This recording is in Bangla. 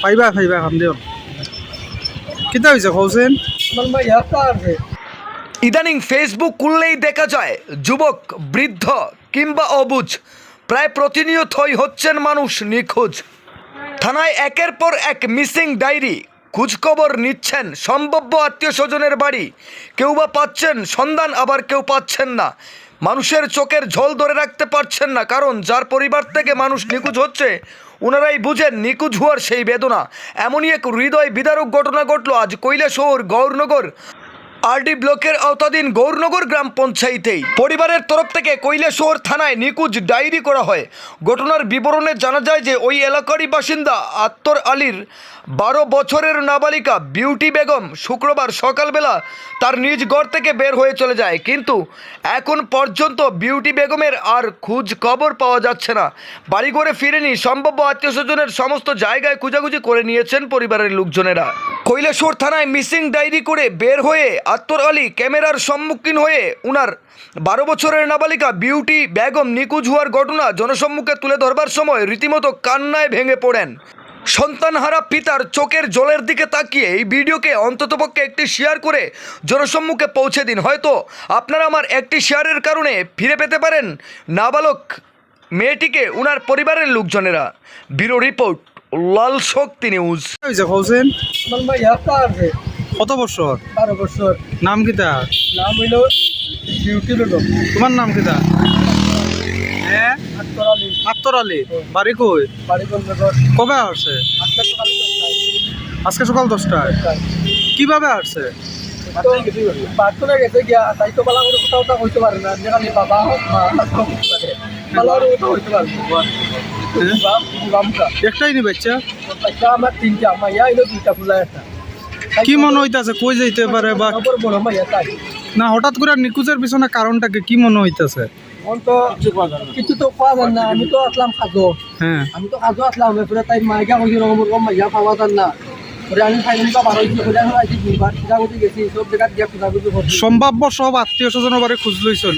পাইবা পাইবা খাম দিও কিতা হয়েছে কৌছেন ইদানিং ফেসবুক খুললেই দেখা যায় যুবক বৃদ্ধ কিংবা অবুঝ প্রায় প্রতিনিয়তই হচ্ছেন মানুষ নিখোঁজ। থানায় একের পর এক মিসিং ডায়েরি, খোঁজখবর নিচ্ছেন সম্ভাব্য আত্মীয় স্বজনের বাড়ি, কেউ বা পাচ্ছেন সন্ধান আবার কেউ পাচ্ছেন না। মানুষের চোখের ঝোল ধরে রাখতে পারছেন না, কারণ যার পরিবার থেকে মানুষ নিখোঁজ হচ্ছে ওনারাই বুঝেন নিখোঁজ হওয়ার সেই বেদনা। এমনই এক হৃদয় বিদারক ঘটনা ঘটল আজ কৈলাসহর গৌরনগর আরডি ব্লকের আওতাধীন গৌরনগর গ্রাম পঞ্চায়েতেই। পরিবারের তরফ থেকে কৈলাসহর থানায় নিখোঁজ ডায়েরি করা হয়। ঘটনার বিবরণে জানা যায় যে ওই এলাকারই বাসিন্দা আত্তর আলীর 12 বছরের নাবালিকা বিউটি বেগম শুক্রবার সকালবেলা তার নিজ ঘর থেকে বের হয়ে চলে যায়, কিন্তু এখন পর্যন্ত বিউটি বেগমের আর খোঁজ খবর পাওয়া যাচ্ছে না। বাড়িঘরে ফিরেনি। সম্ভাব্য আত্মীয় স্বজনের সমস্ত জায়গায় খোঁজাখুঁজি করে নিয়েছেন পরিবারের লোকজনেরা। কৈলাসহর থানায় মিসিং ডায়েরি করে বের হয়ে আত্তর আলী ক্যামেরার সম্মুখীন হয়ে উনার 12 বছরের নাবালিকা বিউটি বেগম নিখোঁজ হওয়ার ঘটনা জনসম্মুখে তুলে ধরবার সময় রীতিমতো কান্নায় ভেঙে পড়েন। সন্তানহারা পিতার চোখের জলের দিকে তাকিয়ে এই ভিডিওকে অন্ততপক্ষে একটি শেয়ার করে জনসম্মুখে পৌঁছে দিন। হয়তো আপনারা আমার একটি শেয়ারের কারণে ফিরে পেতে পারেন নাবালক মেয়েটিকে উনার পরিবারের লোকজনেরা। ব্যুরো রিপোর্ট, লাল শক্তি নিউজ। হয়েছে কৌছেন আমার ভাই একটা আছে কত বছর 12 বছর। নাম কিতা নাম হইল বিউটি বেগম। তোমার নাম কিতা? হ্যাঁ আত্তর আলী। আত্তর আলী। বাড়ি কই? বাড়ি গৌরনগর। কবে আসছে? আজকে সকালে 10টায়। আজকে সকাল 10টায়। কিভাবে আসছে? বাথরুমে গেছে গিয়া তাই তো বালা করে কথা কইতে পারে না, যেখানে বাবা হোক মা সব কিছু পারে বালা করে কথা কইতে পারবে। বামটা একটাই নি বাচ্চা? বাচ্চা আমার 3টা, মাইয়া হইলো 2টা, ফুলা একটা। কি মনে হইতাছে কই যাইতে পারে বা খবর বড় মাইয়া তাই না হঠাৎ করে নিখোঁজের পিছনে কারণটাকে কি মনে হইতাছে? এখন তো কিছু তো পাওয়া যায় না। আমি তো আসলাম খাজো, হ্যাঁ আমি তো খাজো আসলাম। এরপরে তাই মাইকা কইছি রকম মাইয়া পাওয়া যায় না। পরে আমি ফাইনালি তো 12 দিন খোঁজা হয়েছি, 2বার খোঁজাখুঁজি গেছি, সব জায়গায় গিয়ে খোঁজাখুঁজি করছি। সম্ভাব্য সব আত্মীয় স্বজনের বাড়ি খুঁজ লইছ?